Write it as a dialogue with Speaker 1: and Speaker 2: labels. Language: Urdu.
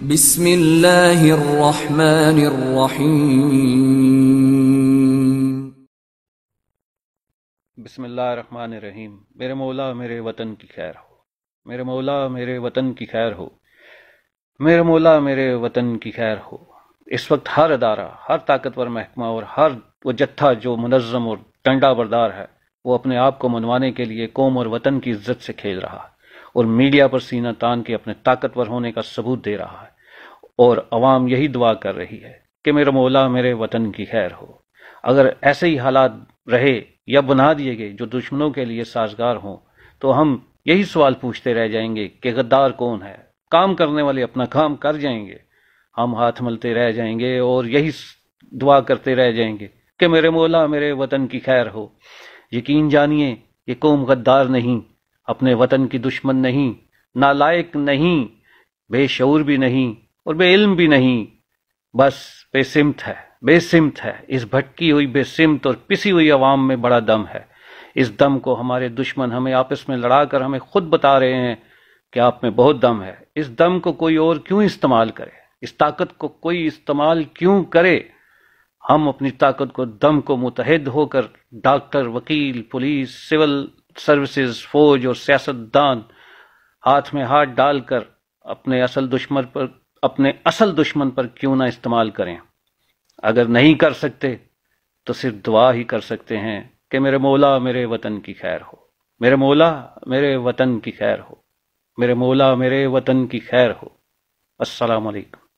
Speaker 1: بسم اللہ الرحمن الرحیم۔
Speaker 2: بسم اللہ الرحمن الرحیم۔ میرے مولا میرے وطن کی خیر ہو، میرے مولا میرے وطن کی خیر ہو، میرے مولا میرے وطن کی خیر ہو۔ اس وقت ہر ادارہ، ہر طاقتور محکمہ اور ہر وہ جتھا جو منظم اور ڈنڈا بردار ہے، وہ اپنے آپ کو منوانے کے لیے قوم اور وطن کی عزت سے کھیل رہا ہے اور میڈیا پر سینہ تان کے اپنے طاقتور ہونے کا ثبوت دے رہا ہے، اور عوام یہی دعا کر رہی ہے کہ میرے مولا میرے وطن کی خیر ہو۔ اگر ایسے ہی حالات رہے یا بنا دیے گئے جو دشمنوں کے لیے سازگار ہوں، تو ہم یہی سوال پوچھتے رہ جائیں گے کہ غدار کون ہے؟ کام کرنے والے اپنا کام کر جائیں گے، ہم ہاتھ ملتے رہ جائیں گے اور یہی دعا کرتے رہ جائیں گے کہ میرے مولا میرے وطن کی خیر ہو۔ یقین جانیے یہ قوم غدار نہیں، اپنے وطن کی دشمن نہیں، نالائق نہیں، بے شعور بھی نہیں اور بے علم بھی نہیں، بس بے سمت ہے، بے سمت ہے۔ اس بھٹکی ہوئی بے سمت اور پسی ہوئی عوام میں بڑا دم ہے۔ اس دم کو ہمارے دشمن ہمیں آپس میں لڑا کر ہمیں خود بتا رہے ہیں کہ آپ میں بہت دم ہے۔ اس دم کو کوئی اور کیوں استعمال کرے؟ اس طاقت کو کوئی استعمال کیوں کرے؟ ہم اپنی طاقت کو، دم کو متحد ہو کر ڈاکٹر، وکیل، پولیس، سول سروسز، فوج اور سیاستدان ہاتھ میں ہاتھ ڈال کر اپنے اصل دشمن پر کیوں نہ استعمال کریں؟ اگر نہیں کر سکتے تو صرف دعا ہی کر سکتے ہیں کہ میرے مولا میرے وطن کی خیر ہو، میرے مولا میرے وطن کی خیر ہو، میرے مولا میرے وطن کی خیر ہو۔ السلام علیکم۔